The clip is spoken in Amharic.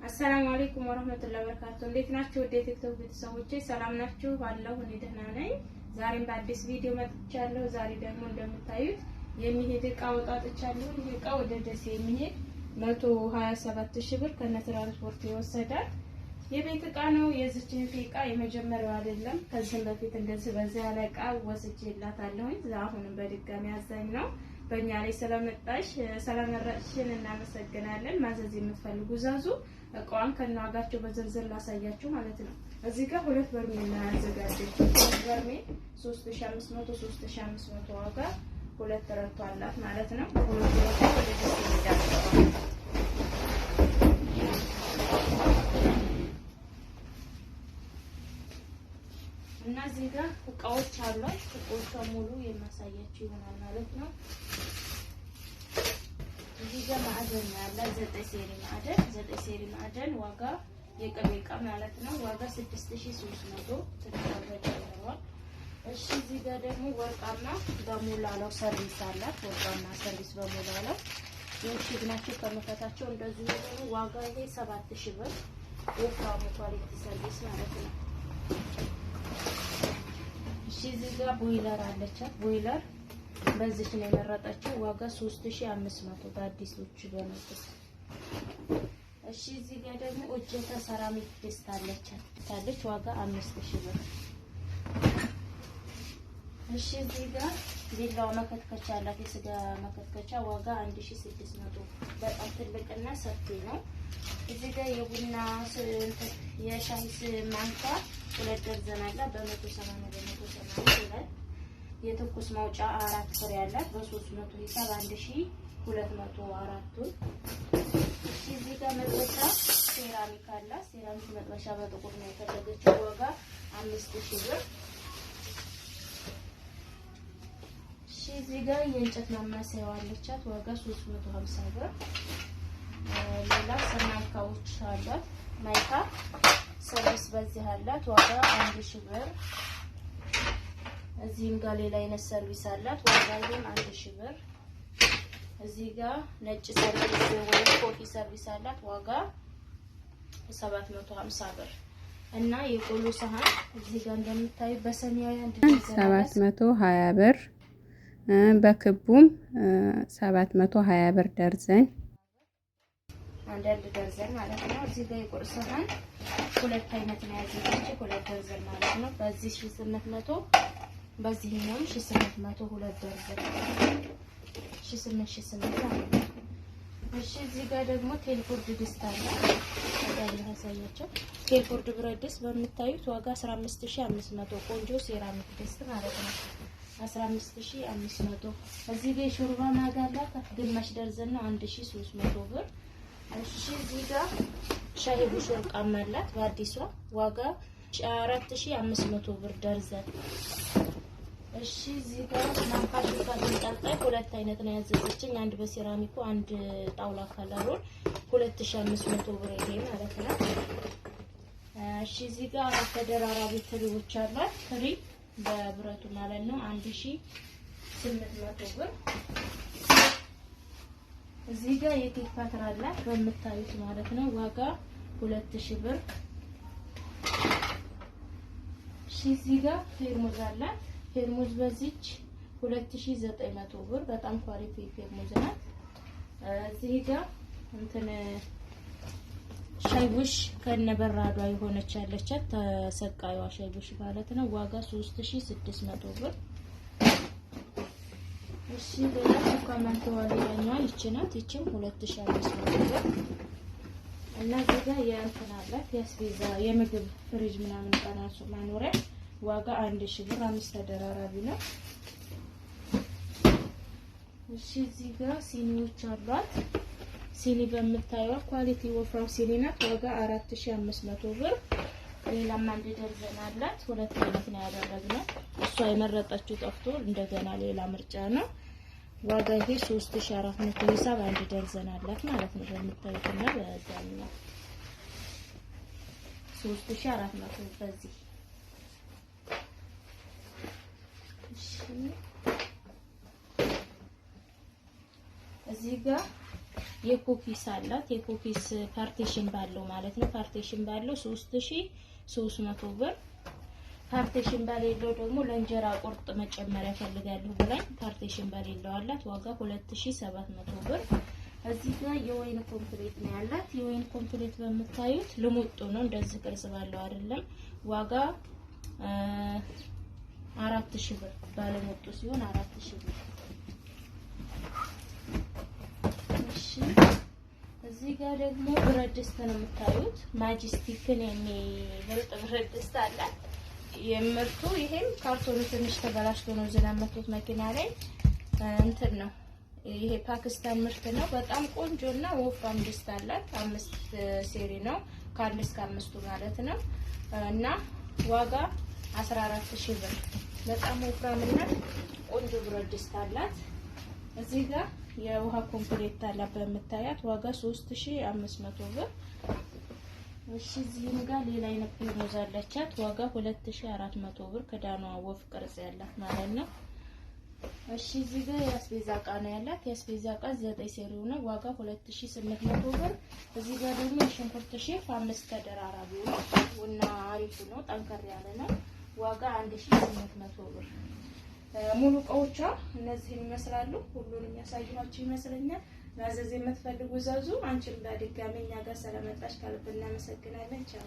አሰላሙ አለይኩም ወራህመቱላሂ ወበረካቱ። እንዴት ናችሁ? ወደ ቲክቶክ ቤተሰቦቼ ሰላም ናችሁ? አለሁ እኔ ደህና ነኝ። ዛሬም በአዲስ ቪዲዮ መጥቻለሁ። ዛሬ ደግሞ እንደምታዩት የሚሄድ እቃ ወጣጥቻለሁ። ይሄ እቃ ወደ ደሴ የሚሄድ 127,000 ብር ከነ ትራንስፖርት ይወሰዳል። የቤት እቃ ነው። የዚህችን እቃ የመጀመሪያው አይደለም። ከዚህም በፊት እንደዚህ በዚያ ላይ እቃ ወስጄላታለሁ። አሁንም በድጋሚ አዛኝ ነው። በእኛ ላይ ስለመጣሽ ስለመረጥሽን እናመሰግናለን። ማዘዝ የምትፈልጉ ዛዙ። እቃዋን ከነዋጋቸው በዝርዝር ላሳያችሁ ማለት ነው። እዚህ ጋር 2 በርሜል ነው ያዘጋጀችው። 2 በርሜል 3500 3500 ዋጋ 2 ረቶ አላት ማለት ነው። ሁለት ረቶ ወደ ደስ ይሄዳል። እና እዚህ ጋር እቃዎች አሏት። እቃዎቿ ሙሉ የማሳያችሁ ይሆናል ማለት ነው። እዚህ ጋር ማዕደን ያለ 9 ሴሪ ማዕደን 9 ሴሪ ማዕደን ዋጋ የቅቤ እቃ ማለት ነው። ዋጋ 6300 ተጨምሯል። እሺ እዚህ ጋር ደግሞ ወርቃማ በሙላለው ሰርቪስ አላት። ወርቃማ ሰርቪስ በሙላለው የሽግ ናቸው ከመፈታቸው እንደዚህ ነው። ዋጋ ይሄ 7000 ብር ወፍራሙ ኳሊቲ ሰርቪስ ማለት ነው። እሺ እዚህ ጋር ቦይለር አለቻት። ቦይለር በዚህ ነው የመረጠችው። ዋጋ 3500 በአዲሶቹ በመጥስ። እሺ እዚህ ጋር ደግሞ እጀታ ሰራሚክ ድስት አለቻት ታለች። ዋጋ 5000 ብር። እሺ እዚህ ጋር ቢላዋ መከትከቻ አላት። የስጋ መከትከቻ ዋጋ 1600 በጣም ትልቅና ሰፊ ነው። እዚህ ጋር የቡና የሻይ ማንካ 2 ደርዘን አለ በ180 ይላል። የትኩስ ማውጫ 4 ፍሬ ያላት በ300 ሂሳብ 1204። እሺ እዚህ ጋር መጥበሻ ሴራሚክ አላት። ሴራሚክ መጥበሻ በጥቁር ነው የተደረገችው። ዋጋ 5000 ብር። እሺ እዚህ ጋር የእንጨት ማማሰያ አለቻት። ዋጋ 350 ብር። ሌላ ሰማይካዎች አሏት። ማይካ ሰርቪስ በዚህ አላት። ዋጋ 1000 ብር። እዚህም ጋር ሌላ አይነት ሰርቪስ አላት። ዋጋ ይሄም 1000 ብር። እዚህ ጋር ነጭ ሰርቪስ ወይ ኮፊ ሰርቪስ አላት። ዋጋ 750 ብር እና የቆሎ ሰሃን እዚህ ጋር እንደምታዩ በሰማያዊ 720 ብር፣ በክቡም 720 ብር ደርዘን አንዳንድ ደርዘን ማለት ነው። እዚህ ጋር የቁርስ ሰሃን 2 አይነት ነው ያዘጋጀው 2 ደርዘን ማለት ነው። በዚህ 1800 በዚህኛውም 1800 2 ደርዘን 1800 ማለት ነው። እሺ እዚህ ጋር ደግሞ ቴልፎርድ ድስት አለ። ታዲያ ያሳያቸው ቴልፎርድ ብረት ድስት በምታዩት ዋጋ 15500 ቆንጆ ሴራሚክ ድስት ማለት ነው። 15500። እዚህ ጋር ሾርባ ማጋላ ግማሽ ደርዘን ነው 1300 ብር። እሺ እዚህ ጋር ሻይ ቡሽ ወርቃማ አላት በአዲሷ ዋጋ 4500 ብር ደርዘን። እሺ እዚህ ጋር ማንካሽ ተንጠልጣይ 2 አይነት ነው ያዘዘችኝ። አንድ በሴራሚኩ አንድ ጣውላ ከለሩን 2500 ብር ይሄ ማለት ነው። እሺ እዚህ ጋር ተደራራቢ ትሪዎች አሏት። ትሪ በብረቱ ማለት ነው 1800 ብር። እዚህ ጋር የኬክ ፓትር አላት በምታዩት ማለት ነው። ዋጋ 2000 ብር። እሺ እዚህ ጋር ፌርሙዝ አላት። ፌርሙዝ በዚች 2900 ብር በጣም ኳሊቲ ፌርሙዝ ናት። እዚህ ጋር እንትን ሻይቡሽ ከነበራዷ የሆነች ያለቻት ተሰቃዩዋ ሻይቡሽ ማለት ነው። ዋጋ 3600 ብር። እሺ ሌላ ኮካማንት ዋለኛዋ ይቺ ናት። ይቺም 2500 ብር እና እዚህ ጋር የእንትን አላት የአስቤዛ የምግብ ፍሪጅ ምናምን ቀናሱ ማኖሪያ ዋጋ 1000 ብር። 5 ተደራራቢ ነው። እሺ እዚህ ጋር ሲኒዎች አሏት። ሲኒ በምታዩዋ ኳሊቲ ወፍራም ሲኒ ናት። ዋጋ 4500 ብር። ሌላም አንድ ደርዘን አላት። 2 አይነት ነው ያደረግነው። እሷ የመረጠችው ጠፍቶ እንደገና ሌላ ምርጫ ነው። ዋጋ ይሄ 3400 ሂሳብ አንድ ደርዘን አላት ማለት ነው። በምታዩትና በዛኛው 3400 በዚህ። እሺ እዚህ ጋር የኩኪስ አላት። የኩኪስ ፓርቲሽን ባለው ማለት ነው። ፓርቲሽን ባለው 3300 ብር። ፓርቲሽን ባሌለው ደግሞ ለእንጀራ ቁርጥ መጨመሪያ ፈልጋለሁ ብላኝ ፓርቲሽን ባሌለው አላት። ዋጋ 2700 ብር። እዚህ ጋር የወይን ኮምፕሌት ነው ያላት። የወይን ኮምፕሌት በምታዩት ልሙጡ ነው፣ እንደዚህ ቅርጽ ባለው አይደለም። ዋጋ 4000 ብር። ባለሙጡ ሲሆን 4000 ብር። እሺ እዚህ ጋር ደግሞ ብረት ድስት ነው የምታዩት። ማጅስቲክን የሚበልጥ ብረት ድስት አላት። የምርቱ ይሄም ካርቶኑ ትንሽ ተበላሽቶ ነው ዝናብ መጥቶት መኪና ላይ እንትን ነው። ይሄ ፓኪስታን ምርት ነው። በጣም ቆንጆና ወፍራም ድስት አላት። 5 ሴሪ ነው፣ ከ1 እስከ 5 ማለት ነው። እና ዋጋ 14000 ብር። በጣም ወፍራምና ቆንጆ ብረት ድስት አላት። እዚህ ጋር የውሃ ኮምፕሌት አላት በመታያት ዋጋ 3500 ብር። እሺ እዚህም ጋር ሌላ አይነት ፔርሙዝ አለቻት። ዋጋ 2400 ብር። ክዳኗ ወፍ ቅርጽ ያላት ማለት ነው። እሺ እዚህ ጋር የአስቤዛ እቃ ነው ያላት። የአስቤዛ እቃ 9 ሴሪው ነው። ዋጋ 2800 ብር። እዚህ ጋር ደግሞ የሽንኩርት ሼፍ 5 ተደራራቢው ነው። ቡና አሪፍ ነው፣ ጠንከር ያለ ነው። ዋጋ 1800 ብር። ሙሉ እቃዎቿ እነዚህን ይመስላሉ። ሁሉንም ያሳየኋችሁ ይመስለኛል። ማዘዝ የምትፈልጉ ዘዙ። አንቺም በድጋሚ እኛ ጋር ስለመጣሽ ከልብ እናመሰግናለን። ቻው